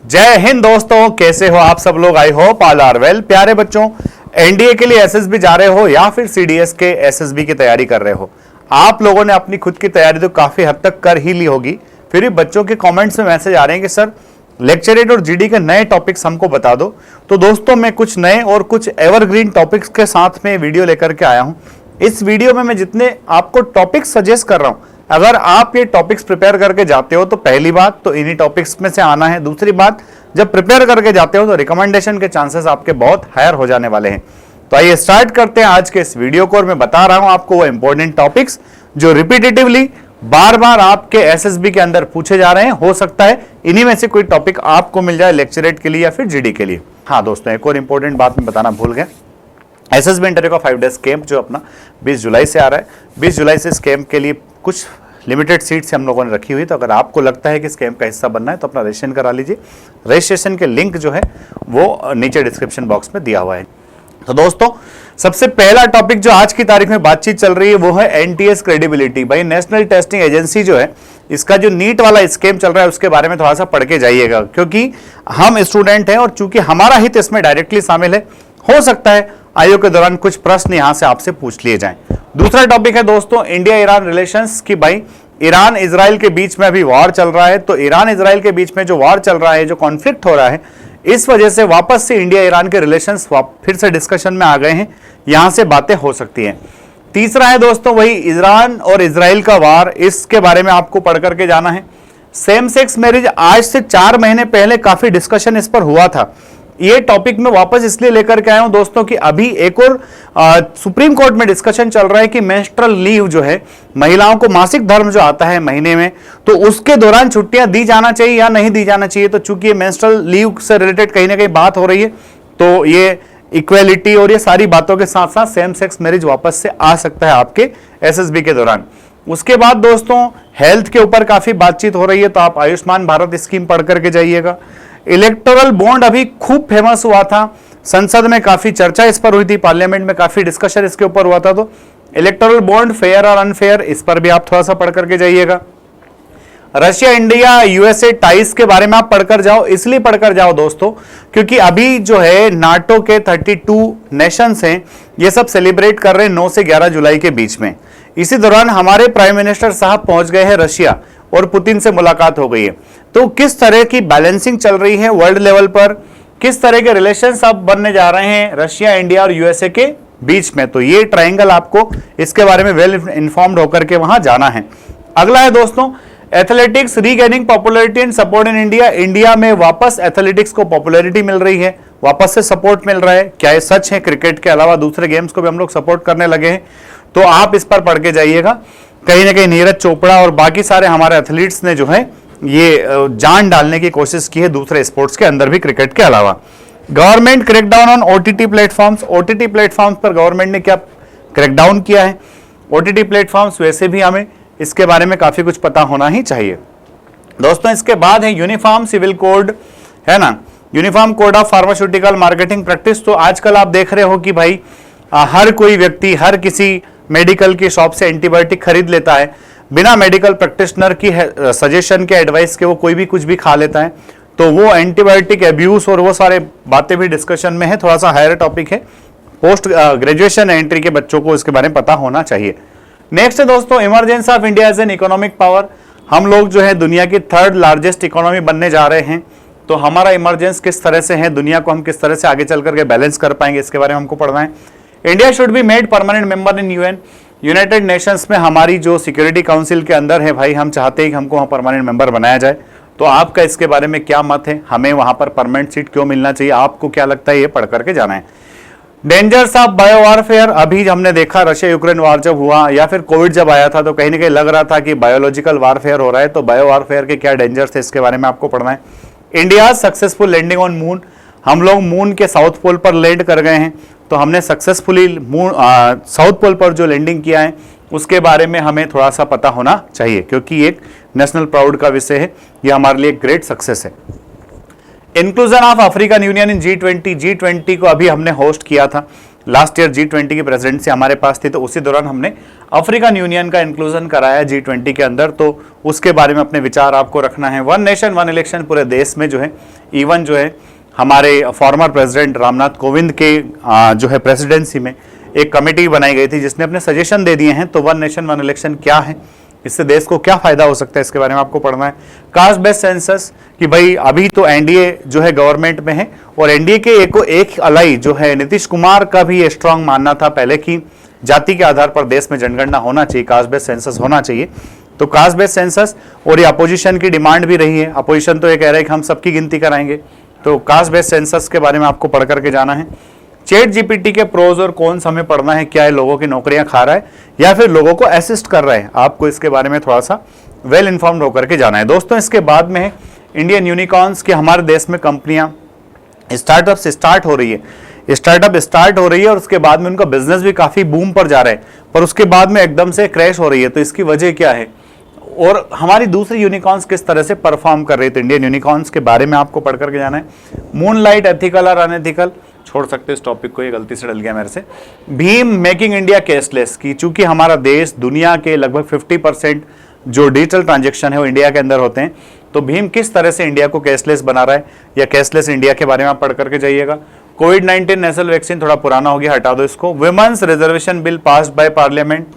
जय हिंद दोस्तों, कैसे हो आप सब लोग। I hope all are well. प्यारे बच्चों, एनडीए के लिए एसएसबी जा रहे हो या फिर सीडीएस के एसएसबी की तैयारी कर रहे हो, आप लोगों ने अपनी खुद की तैयारी तो काफी हद तक कर ही ली होगी। फिर भी बच्चों के कमेंट्स में मैसेज आ रहे हैं कि सर लेक्चरेट और जीडी के नए टॉपिक्स हमको बता दो। तो दोस्तों, मैं कुछ नए और कुछ एवरग्रीन टॉपिक्स के साथ में वीडियो लेकर के आया हूं। इस वीडियो में मैं जितने आपको टॉपिक्स सजेस्ट कर रहा हूं, अगर आप ये टॉपिक्स प्रिपेयर करके जाते हो तो पहली बात तो इन्हीं टॉपिक्स में से आना है। दूसरी बात, जब प्रिपेयर करके जाते हो तो रिकमेंडेशन के चांसेस आपके बहुत हायर हो जाने वाले हैं। तो आइए स्टार्ट करते हैं आज के इस वीडियो को। और मैं बता रहा हूं आपको वो इंपॉर्टेंट टॉपिक्स जो रिपीटेटिवली बार बार आपके एसएसबी के अंदर पूछे जा रहे हैं। हो सकता है इन्हीं में से कोई टॉपिक आपको मिल जाए लेक्चरेट के लिए या फिर जीडी के लिए। हाँ दोस्तों, एक और इंपॉर्टेंट बात मैं बताना भूल गया। एसएसबी इंटरव्यू का 5 डेज कैंप जो अपना 20 जुलाई से आ रहा है, 20 जुलाई से इस कैंप के लिए कुछ लिमिटेड सीट्स हम लोगों ने रखी हुई। तो अगर आपको लगता है कि इस कैंप का हिस्सा बनना है तो अपना रजिस्ट्रेशन करा लीजिए। रजिस्ट्रेशन के लिंक जो है वो नीचे डिस्क्रिप्शन बॉक्स में दिया हुआ है। तो दोस्तों, सबसे पहला टॉपिक जो आज की तारीख में बातचीत चल रही है वो है एनटीएस क्रेडिबिलिटी। भाई, नेशनल टेस्टिंग एजेंसी जो है, इसका जो नीट वाला स्कीम चल रहा है उसके बारे में थोड़ा सा पढ़ के जाइएगा, क्योंकि हम स्टूडेंट हैं और चूंकि हमारा हित इसमें डायरेक्टली शामिल है, हो सकता है आयोग के दौरान कुछ प्रश्न यहां से आपसे पूछ लिए जाएं। दूसरा टॉपिक है दोस्तों इंडिया ईरान रिलेशंस की। भाई, ईरान इजराइल के बीच में अभी वॉर चल रहा है, तो ईरान इजराइल के बीच में जो वॉर चल रहा है, जो कॉन्फ्लिक्ट हो रहा है, इस वजह से वापस से इंडिया ईरान के रिलेशंस फिर से डिस्कशन में आ गए हैं। यहां से बातें हो सकती हैं। तीसरा है दोस्तों वही ईरान और इजराइल का वार, इसके बारे में आपको पढ़ करके जाना है। सेम सेक्स मैरिज, आज से 4 महीने पहले काफी डिस्कशन इस पर हुआ था। ये टॉपिक में वापस इसलिए लेकर के आया हूं दोस्तों कि अभी एक और सुप्रीम कोर्ट में डिस्कशन चल रहा है कि मेंस्ट्रुअल लीव जो है, महिलाओं को मासिक धर्म जो आता है महीने में, तो उसके दौरान छुट्टियां दी जाना चाहिए या नहीं दी जाना चाहिए। तो चूंकि ये मेंस्ट्रुअल लीव से रिलेटेड कहीं ना कहीं बात हो रही है, तो ये इक्वेलिटी और ये सारी बातों के साथ साथ सेम सेक्स मैरिज वापस से आ सकता है आपके एसएसबी के दौरान। उसके बाद दोस्तों हेल्थ के ऊपर काफी बातचीत हो रही है, तो आप आयुष्मान भारत स्कीम पढ़ करके जाइएगा। इलेक्टोरल बॉन्ड अभी खूब फेमस हुआ था, संसद में काफी चर्चा इस पर हुई थी, पार्लियामेंट में काफी डिस्कशन इसके ऊपर हुआ था। तो इलेक्टोरल बॉन्ड फेयर और अनफेयर, इस पर भी आप थोड़ा सा पढ़ करके जाइएगा। रशिया इंडिया यूएसए टाइज के बारे में आप पढ़कर जाओ। इसलिए पढ़कर जाओ दोस्तों क्योंकि अभी जो है नाटो के 32 नेशंस हैं, ये सब सेलिब्रेट कर रहे हैं 9 से 11 जुलाई के बीच में। इसी दौरान हमारे प्राइम मिनिस्टर साहब पहुंच गए हैं रशिया और पुतिन से मुलाकात हो गई है। तो किस तरह की बैलेंसिंग चल रही है वर्ल्ड लेवल पर, किस तरह के रिलेशंस अब बनने जा रहे हैं रशिया, इंडिया और यूएसए के बीच में, तो ये ट्रायंगल आपको इसके बारे में वेल इन्फॉर्म्ड होकर के वहां जाना है। अगला है दोस्तों athletics regaining popularity and support in India. India में वापस एथलेटिक्स को पॉपुलैरिटी मिल रही है, वापस से सपोर्ट मिल रहा है। क्या ये सच है? क्रिकेट के अलावा दूसरे गेम्स को भी हम लोग सपोर्ट करने लगे हैं। तो आप इस पर पढ़ के जाइएगा। कहीं ना कहीं नीरज चोपड़ा और बाकी सारे हमारे एथलीट्स ने जो है ये जान डालने की कोशिश की है दूसरे स्पोर्ट्स के अंदर भी, क्रिकेट के अलावा। Government crackdown on OTT platforms. OTT platforms पर गवर्नमेंट ने क्या क्रैकडाउन किया है? ओटीटी प्लेटफॉर्म्स, वैसे भी हमें इसके बारे में काफी कुछ पता होना ही चाहिए दोस्तों। इसके बाद है यूनिफॉर्म सिविल कोड, है ना, uniform code of pharmaceutical marketing practice. तो आजकल आप देख रहे हो कि भाई हर कोई व्यक्ति हर किसी मेडिकल की शॉप से एंटीबायोटिक खरीद लेता है, बिना मेडिकल प्रैक्टिशनर की सजेशन के, एडवाइस के वो कोई भी कुछ भी खा लेता है। तो वो एंटीबायोटिक एब्यूज और वो सारे बातें भी डिस्कशन में है, थोड़ा सा हायर टॉपिक है। पोस्ट ग्रेजुएशन एंट्री के बच्चों को इसके बारे में पता होना चाहिए। नेक्स्ट है दोस्तों emergence of India as an economic power. हम लोग जो है दुनिया की 3rd लार्जेस्ट इकोनॉमी बनने जा रहे हैं, तो हमारा इमरजेंस किस तरह से है, दुनिया को हम किस तरह से आगे चल करके बैलेंस कर पाएंगे, इसके बारे में हमको पढ़ना है। India should be made permanent member in UN. United Nations में हमारी जो सिक्योरिटी काउंसिल के अंदर है, भाई हम चाहते हैं कि हमको वहाँ परमानेंट मेंबर बनाया जाए। तो आपका इसके बारे में क्या मत है? हमें वहाँ पर परमानेंट सीट क्यों मिलना चाहिए? आपको क्या लगता है? ये पढ़ करके जाना है। डेंजर्स ऑफ बायो वारफेयर, अभी हमने देखा रशिया यूक्रेन वार जब हुआ या फिर कोविड जब आया था, तो कहीं ना कहीं लग रहा था कि बायोलॉजिकल वारफेयर हो रहा है। तो बायो वारफेयर के क्या डेंजर्स है, इसके बारे में आपको पढ़ना है। India successful landing on moon, हम लोग मून के साउथ पोल पर लैंड कर गए हैं। तो हमने सक्सेसफुली मून साउथ पोल पर जो लैंडिंग किया है उसके बारे में हमें थोड़ा सा पता होना चाहिए, क्योंकि एक नेशनल प्राउड का विषय है, यह हमारे लिए एक ग्रेट सक्सेस है। Inclusion of African union in G20। G20 को अभी हमने होस्ट किया था लास्ट ईयर। G20 की प्रेसिडेंसी हमारे पास थी, तो उसी दौरान हमने अफ्रीकन यूनियन का इंक्लूजन कराया G20 के अंदर, तो उसके बारे में अपने विचार आपको रखना है। वन नेशन वन इलेक्शन पूरे देश में जो है, इवन जो है हमारे फॉर्मर प्रेसिडेंट रामनाथ कोविंद के जो है प्रेसिडेंसी में एक कमेटी बनाई गई थी जिसने अपने सजेशन दे दिए हैं। तो वन नेशन वन इलेक्शन क्या है, इससे देश को क्या फायदा हो सकता है, इसके बारे में आपको पढ़ना है। कास्ट बेस्ड सेंसस कि भाई अभी तो एनडीए जो है गवर्नमेंट में है, और एनडीए के एक अलाई जो है नीतीश कुमार का भी ये स्ट्रांग मानना था पहले कि जाति के आधार पर देश में जनगणना होना चाहिए, कास्ट बेस्ड सेंसस होना चाहिए। तो कास्ट बेस्ड सेंसस, और ये अपोजिशन की डिमांड भी रही है। अपोजिशन तो ये कह रहा है कि हम सबकी गिनती कराएंगे, तो कास्ट बेस्ड सेंसस के बारे में आपको पढ़ करके जाना है। चैट जीपीटी के प्रोज और कॉन्स हमें पढ़ना है, क्या है लोगों की नौकरियां खा रहा है या फिर लोगों को असिस्ट कर रहा है, आपको इसके बारे में थोड़ा सा वेल इन्फॉर्म्ड होकर के जाना है। दोस्तों इसके बाद में है इंडियन यूनिकॉर्न्स की, हमारे देश में कंपनियां स्टार्टअप स्टार्ट हो रही है, और उसके बाद में उनका बिजनेस भी काफी बूम पर जा रहा है, पर उसके बाद में एकदम से क्रैश हो रही है। तो इसकी वजह क्या है और हमारी दूसरी यूनिकॉर्न्स किस तरह से परफॉर्म कर रही है, तो इंडियन यूनिकॉर्न्स के बारे में आपको पढ़ करके जाना है। मूनलाइट एथिकल और अनएथिकल, छोड़ सकते इस टॉपिक को, ये गलती से डल गया मेरे से। भीम मेकिंग इंडिया कैशलेस की, चूंकि हमारा देश दुनिया के लगभग 50% जो डिजिटल ट्रांजेक्शन है वो इंडिया के अंदर होते हैं, तो भीम किस तरह से इंडिया को कैशलेस बना रहा है या कैशलेस इंडिया के बारे में आप पढ़ करके जाइएगा। कोविड-19 नेशनल वैक्सीन थोड़ा पुराना हो गया, हटा दो इसको। Women's reservation bill passed by parliament,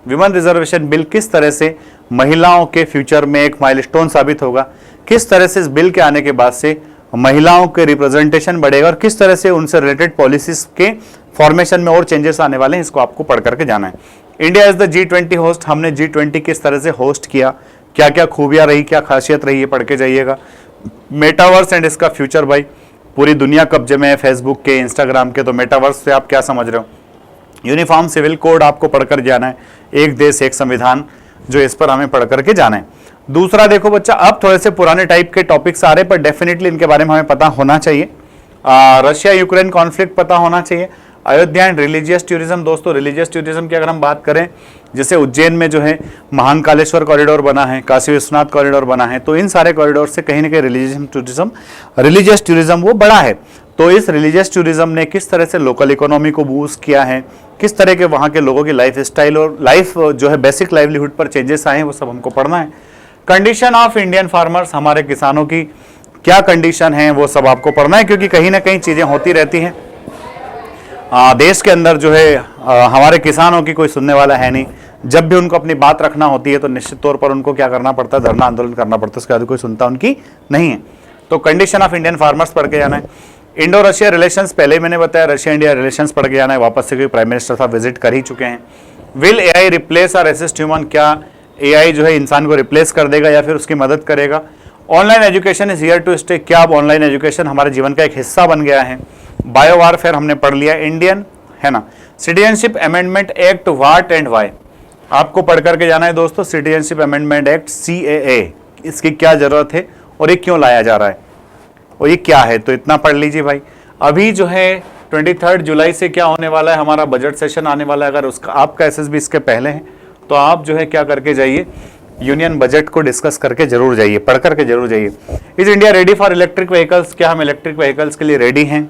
women reservation bill किस तरह से महिलाओं के फ्यूचर में एक माइलस्टोन साबित होगा, किस तरह से इस बिल के आने के बाद से महिलाओं के रिप्रेजेंटेशन बढ़ेगा और किस तरह से उनसे रिलेटेड पॉलिसीज के फॉर्मेशन में और चेंजेस आने वाले हैं, इसको आपको पढ़ करके जाना है। India is the G20 host, हमने G20 किस तरह से होस्ट किया, क्या क्या खूबियां रही, क्या खासियत रही है, पढ़ के जाइएगा। मेटावर्स एंड इसका फ्यूचर, भाई पूरी दुनिया कब्जे में है फेसबुक के, इंस्टाग्राम के, तो मेटावर्स से आप क्या समझ रहे हो। यूनिफॉर्म सिविल कोड आपको पढ़कर जाना है, एक देश एक संविधान, जो इस पर हमें पढ़ करके जाना है। दूसरा देखो बच्चा, अब थोड़े से पुराने टाइप के टॉपिक्स आ रहे हैं, पर डेफिनेटली इनके बारे में हमें पता होना चाहिए। रशिया यूक्रेन कॉन्फ्लिक्ट पता होना चाहिए। अयोध्या एंड रिलीजियस टूरिज्म, दोस्तों रिलीजियस टूरिज्म की अगर हम बात करें, जैसे उज्जैन में जो है महाकालेश्वर कॉरिडोर बना है, काशी विश्वनाथ कॉरिडोर बना है, तो इन सारे कॉरिडोर से कहीं ना कहीं रिलीजियस टूरिज्म वो बड़ा है। तो इस रिलीजियस टूरिज्म ने किस तरह से लोकल इकोनॉमी को बूस्ट किया है, किस तरह के वहाँ के लोगों की लाइफ स्टाइल और लाइफ जो है बेसिक लाइवलीहुड पर चेंजेस आए हैं, वो सब हमको पढ़ना है। कंडीशन ऑफ इंडियन फार्मर्स, हमारे किसानों की क्या कंडीशन है वो सब आपको पढ़ना है, क्योंकि कहीं ना कहीं चीज़ें होती रहती हैं देश के अंदर जो है। हमारे किसानों की कोई सुनने वाला है नहीं, जब भी उनको अपनी बात रखना होती है तो निश्चित तौर पर उनको क्या करना पड़ता है, धरना आंदोलन करना पड़ता है, उसके बाद कोई सुनता उनकी नहीं है। तो कंडीशन ऑफ इंडियन फार्मर्स पढ़ के जाना है। इंडो रशिया रिलेशंस, पहले मैंने बताया, रशिया इंडिया रिलेशंस पढ़ के जाना है, वापस से कोई प्राइम मिनिस्टर साहब विजिट कर ही चुके हैं। विल एआई रिप्लेस और असिस्ट ह्यूमन, क्या एआई जो है इंसान को रिप्लेस कर देगा या फिर उसकी मदद करेगा। Online education is here to stay, क्या अब ऑनलाइन एजुकेशन हमारे जीवन का एक हिस्सा बन गया है। बायो वारफेयर हमने पढ़ लिया, इंडियन है ना। Citizenship amendment act, what and why, आपको पढ़ करके जाना है दोस्तों। सिटीजनशिप अमेंडमेंट एक्ट CAA, इसकी क्या जरूरत है और ये क्यों लाया जा रहा है और ये क्या है, तो इतना पढ़ लीजिए भाई। अभी जो है 23 जुलाई से क्या होने वाला है, हमारा बजट सेशन आने वाला है। अगर उसका आपका SSB इसके पहले है तो आप जो है क्या करके जाइए, यूनियन बजट को डिस्कस करके जरूर जाइए, पढ़ करके जरूर जाइए। Is India ready for electric vehicles, क्या हम इलेक्ट्रिक व्हीकल्स के लिए रेडी हैं।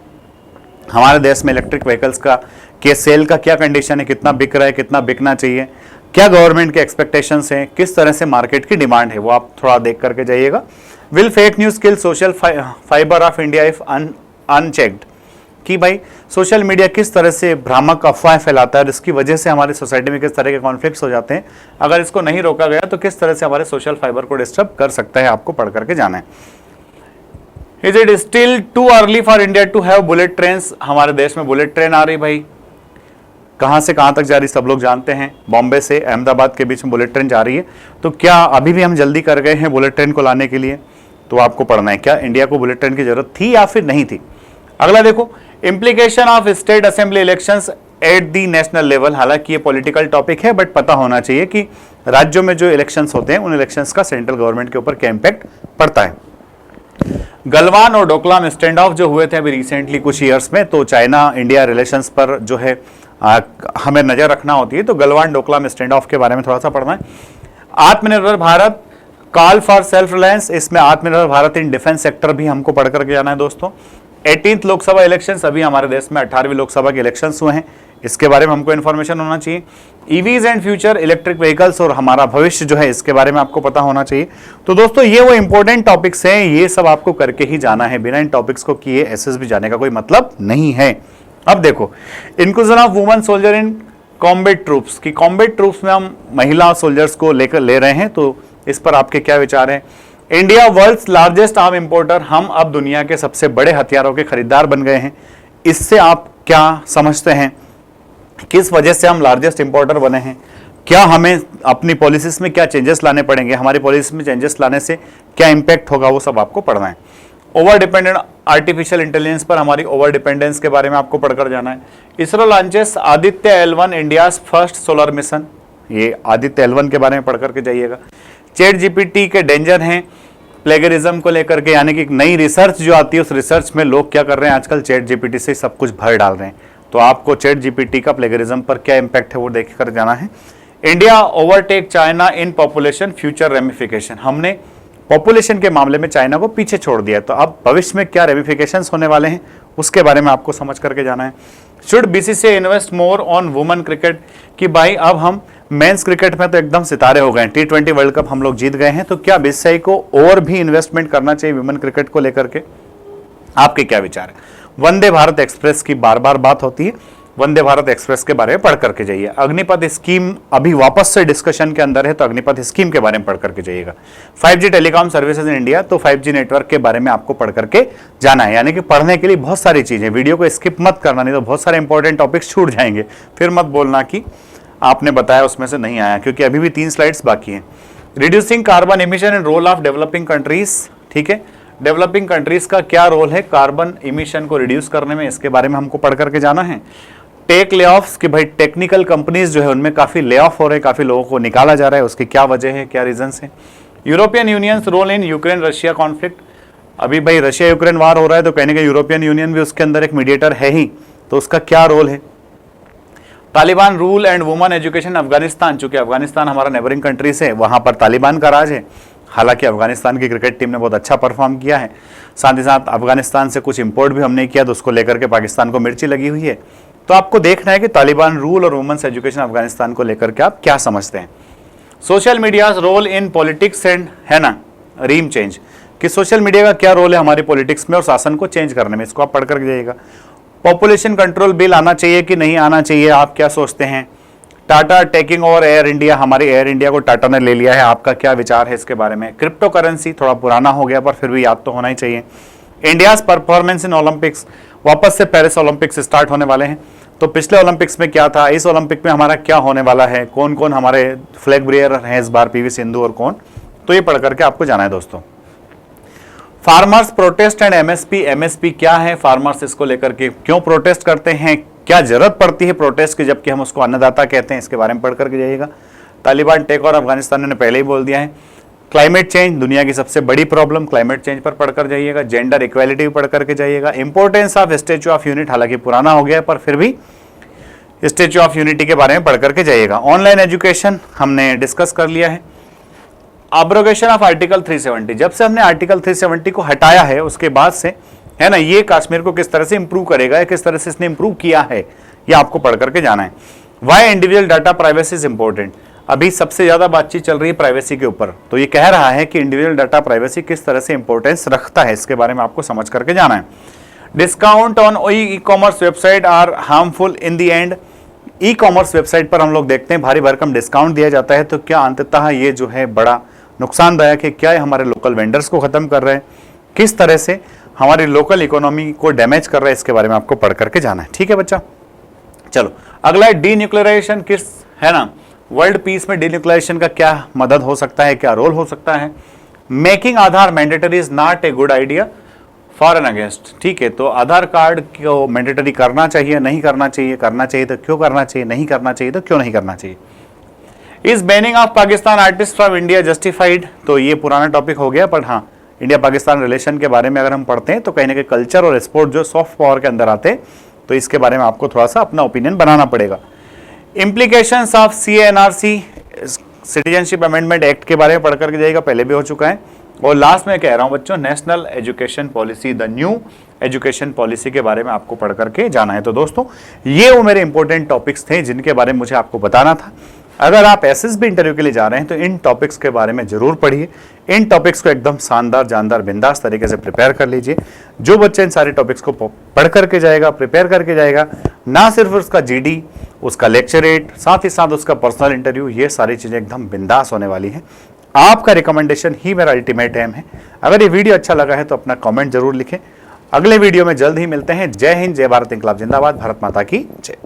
हमारे देश में इलेक्ट्रिक व्हीकल्स का के सेल का क्या कंडीशन है, कितना बिक रहा है, कितना बिकना चाहिए, क्या गवर्नमेंट के एक्सपेक्टेशंस हैं, किस तरह से मार्केट की डिमांड है, वो आप थोड़ा देख करके जाइएगा। Will fake news kill social fibre of India if unchecked, कि भाई सोशल मीडिया किस तरह से भ्रामक अफवाहें फैलाता है और इसकी वजह से हमारी सोसाइटी में किस तरह के कॉन्फ्लिक्ट्स हो जाते हैं। अगर इसको नहीं रोका गया तो किस तरह से हमारे सोशल फाइबर को डिस्टर्ब कर सकता है, आपको पढ़ करके जाना है। Is it still too early for India to have bullet train, हमारे देश में बुलेट ट्रेन आ रही भाई, कहां से कहां तक जा रही सब लोग जानते हैं। बॉम्बे से अहमदाबाद के बीच में बुलेट ट्रेन जा रही है, तो क्या अभी भी हम जल्दी कर गए हैं बुलेट ट्रेन को लाने के लिए, तो आपको पढ़ना है क्या इंडिया को बुलेट ट्रेन की जरूरत थी या फिर नहीं थी। अगला देखो, implication of state assembly elections at the national level, हालांकि ये पॉलिटिकल टॉपिक है बट पता होना चाहिए कि राज्यों में जो इलेक्शंस होते हैं उन इलेक्शंस का सेंट्रल गवर्नमेंट के ऊपर क्या इंपैक्ट पड़ता है। गलवान और डोकलाम स्टैंड ऑफ जो हुए थे अभी रिसेंटली कुछ ईयर्स में, तो चाइना इंडिया रिलेशंस पर जो है हमें नजर रखना होती है, तो गलवान डोकलाम स्टैंड ऑफ के बारे में थोड़ा सा पढ़ना है। आत्मनिर्भर Bharat, call for self reliance, इसमें आत्मनिर्भर भारत इन डिफेंस सेक्टर भी हमको पढ़ करके जाना है दोस्तों। 18th लोकसभा इलेक्शंस, अभी हमारे देश में 18वीं लोकसभा के इलेक्शंस हुए हैं, इसके बारे में हमको इन्फॉर्मेशन होना चाहिए। EVs and future, electric vehicles और हमारा भविष्य जो है इसके बारे में आपको पता होना चाहिए। तो दोस्तों ये वो इंपॉर्टेंट टॉपिक्स हैं, ये सब आपको करके ही जाना है, बिना इन टॉपिक्स को किए एसएसबी जाने का कोई मतलब नहीं है। अब देखो, inclusion of women soldier in combat troops, कि कॉम्बैट ट्रूप्स में हम महिला सोल्जर्स को लेकर ले रहे हैं, तो इस पर आपके क्या विचार हैं। India world's largest arm importer, हम अब दुनिया के सबसे बड़े हथियारों के खरीदार बन गए हैं, इससे आप क्या समझते हैं, किस वजह से हम लार्जेस्ट इंपोर्टर बने हैं, क्या हमें अपनी पॉलिसीज में क्या चेंजेस लाने पड़ेंगे, हमारी पॉलिसी में चेंजेस लाने से क्या इंपैक्ट होगा, वो सब आपको पढ़ना है। ओवर डिपेंडेंट आर्टिफिशियल इंटेलिजेंस पर हमारी ओवर डिपेंडेंस के बारे में आपको पढ़कर जाना है। ISRO launches Aditya L1 India's first solar mission, ये आदित्य L1 के बारे में पढ़ करके जाइएगा। चैट जीपीटी के डेंजर हैं प्लेगरिज्म को लेकर के, यानी कि नई रिसर्च जो आती है उस रिसर्च में लोग क्या कर रहे हैं आजकल, चैट जीपीटी से सब कुछ भर डाल रहे हैं, तो आपको चैट जीपीटी का प्लेगरिज्म पर क्या इंपैक्ट है वो देख कर जाना है। India overtake China in population future ramification, हमने पॉपुलेशन के मामले में चाइना को पीछे छोड़ दिया, तो अब भविष्य में क्या रेमिफिकेशंस होने वाले हैं उसके बारे में आपको समझ करके जाना है। Should BCCI invest more on women cricket, कि भाई अब हम मेंस क्रिकेट में तो एकदम सितारे हो गए, T20 वर्ल्ड कप हम लोग जीत गए हैं, तो क्या बीसीसीआई को और भी इन्वेस्टमेंट करना चाहिए वुमेन क्रिकेट को लेकर के, आपके क्या विचार है। वंदे भारत एक्सप्रेस की बार बार बात होती है, वंदे भारत एक्सप्रेस के बारे में पढ़ करके जाइए। अग्निपथ स्कीम अभी वापस से डिस्कशन के अंदर है, तो अग्निपथ स्कीम के बारे में पढ़ करके जाइएगा। 5G telecom services in India, तो 5G नेटवर्क के बारे में आपको पढ़ करके जाना है, यानी कि पढ़ने के लिए बहुत सारी चीजें, वीडियो को स्किप मत करना, नहीं तो बहुत सारे इंपॉर्टेंट टॉपिक्स छूट जाएंगे, फिर मत बोलना कि आपने बताया उसमें से नहीं आया, क्योंकि अभी भी 3 स्लाइड्स बाकी हैं। Reducing carbon emission and role of developing countries, ठीक है, डेवलपिंग कंट्रीज का क्या रोल है कार्बन इमिशन को रिड्यूस करने में, इसके बारे में हमको पढ़ करके जाना है। टेक ले ऑफ्स, कि भाई टेक्निकल कंपनीज जो है उनमें काफी ले ऑफ हो रहे हैं, काफी लोगों को निकाला जा रहा है, उसकी क्या वजह है, क्या रीजंस है। European Union role in Ukraine Russia conflict, अभी भाई रशिया यूक्रेन वार हो रहा है, तो कहने का यूरोपियन यूनियन भी उसके अंदर एक मीडिएटर है ही, तो उसका क्या रोल है। Taliban rule and women education Afghanistan, चूंकि अफगानिस्तान हमारा नेबरिंग कंट्री से, वहां पर तालिबान का राज है, हालांकि अफगानिस्तान की क्रिकेट टीम ने बहुत अच्छा परफॉर्म किया है, साथ ही साथ अफगानिस्तान से कुछ इंपोर्ट भी हमने किया, तो उसको लेकर के पाकिस्तान को मिर्ची लगी हुई है। तो आपको देखना है कि तालिबान रूल और वुमेन्स एजुकेशन अफगानिस्तान को लेकर के आप क्या समझते हैं। Social media role in politics and, है ना, रीम चेंज, कि सोशल मीडिया का क्या रोल है हमारी पॉलिटिक्स में और शासन को चेंज करने में, इसको आप पढ़ कर जाइएगा। पॉपुलेशन कंट्रोल बिल आना चाहिए कि नहीं आना चाहिए, आप क्या सोचते हैं। Tata taking over air India, हमारी एयर इंडिया को टाटा ने ले लिया है, आपका क्या विचार है इसके बारे में। क्रिप्टो करेंसी थोड़ा पुराना हो गया पर फिर भी याद तो होना ही चाहिए। इंडियाज परफॉर्मेंस इन ओलंपिक्स, वापस से पेरिस ओलंपिक्स स्टार्ट होने वाले हैं, तो पिछले ओलंपिक्स में क्या था, इस ओलंपिक में हमारा क्या होने वाला है, कौन कौन हमारे फ्लैग बेयर हैं इस बार, पीवी सिंधु और कौन, तो ये पढ़ करके आपको जाना है दोस्तों। Farmers protest and MSP, MSP क्या है, फार्मर्स इसको लेकर के क्यों प्रोटेस्ट करते हैं, क्या जरूरत पड़ती है प्रोटेस्ट की जबकि हम उसको अन्नदाता कहते हैं, इसके बारे में पढ़ करके जाइएगा। तालिबान टेक और अफगानिस्तान ने पहले ही बोल दिया है। क्लाइमेट चेंज, दुनिया की सबसे बड़ी प्रॉब्लम, क्लाइमेट चेंज पर पढ़कर जाइएगा। जेंडर इक्वालिटी भी पढ़ करके जाइएगा। Importance of statue of unity, हालांकि पुराना हो गया पर फिर भी स्टैच्यू ऑफ यूनिटी के बारे में पढ़ करके जाइएगा। ऑनलाइन एजुकेशन हमने डिस्कस कर लिया है। अब्रोगेशन ऑफ आर्टिकल 370, जब से हमने आर्टिकल 370 को हटाया है उसके बाद से, है ना, ये कश्मीर को किस तरह से इंप्रूव करेगा, किस तरह से इसने इंप्रूव किया है, ये आपको पढ़ करके जाना है। Why individual data privacy is important, अभी सबसे ज्यादा बातचीत चल रही है प्राइवेसी के ऊपर, तो ये कह रहा है कि इंडिविजुअल डाटा प्राइवेसी किस तरह से इंपॉर्टेंस रखता है, इसके बारे में आपको समझ करके जाना है। Discount on e commerce website R harmful in the end, e commerce website पर हम लोग देखते हैं भारी भरकम डिस्काउंट दिया जाता है, तो क्या अंततः ये जो है बड़ा नुकसानदायक है, क्या हमारे लोकल वेंडर्स को खत्म कर रहे हैं, किस तरह से हमारी लोकल इकोनॉमी को डैमेज कर रहा है, इसके बारे में आपको पढ़ करके जाना है। ठीक है बच्चा, चलो अगला है डीन्यूक्लियराइजेशन, किस, है ना, वर्ल्ड पीस में डीन्यूक्लियराइजेशन का क्या मदद हो सकता है, क्या रोल हो सकता है। Making Aadhaar mandatory is not a good idea for and against, ठीक है, तो आधार कार्ड को मैंडेटरी करना चाहिए, नहीं करना चाहिए, करना चाहिए तो क्यों करना चाहिए, नहीं करना चाहिए तो क्यों नहीं करना चाहिए। Is banning of Pakistan artist from India justified, तो ये पुराना टॉपिक हो गया, पर हाँ इंडिया पाकिस्तान रिलेशन के बारे में अगर हम पढ़ते हैं तो कहीं ना कहीं कल्चर और स्पोर्ट जो सॉफ्ट पावर के अंदर आते हैं, तो इसके बारे में आपको थोड़ा सा अपना ओपिनियन बनाना पड़ेगा। Implications of CANRC citizenship amendment act के बारे में पढ़ करके जाएगा, पहले भी हो चुका है। और लास्ट में कह रहा हूं बच्चों, national education policy, the new education policy के बारे में आपको पढ़ करके जाना है। तो दोस्तों ये वो मेरे इंपॉर्टेंट टॉपिक्स थे जिनके बारे में मुझे आपको बताना था। अगर आप एसएसबी इंटरव्यू के लिए जा रहे हैं तो इन टॉपिक्स के बारे में जरूर पढ़िए। इन टॉपिक्स को एकदम शानदार, जानदार, बिंदास तरीके से प्रिपेयर कर लीजिए। जो बच्चे इन सारे टॉपिक्स को पढ़ करके जाएगा, प्रिपेयर करके जाएगा, ना सिर्फ उसका जीडी, उसका लेक्चर रेट, साथ ही साथ उसका पर्सनल इंटरव्यू, ये सारी चीजें एकदम बिंदास होने वाली हैं। आपका रिकमेंडेशन ही मेरा अल्टीमेट एम है। अगर ये वीडियो अच्छा लगा है तो अपना कमेंट जरूर लिखें। अगले वीडियो में जल्द ही मिलते हैं। जय हिंद, जय भारत, इंकलाब जिंदाबाद, भारत माता की जय।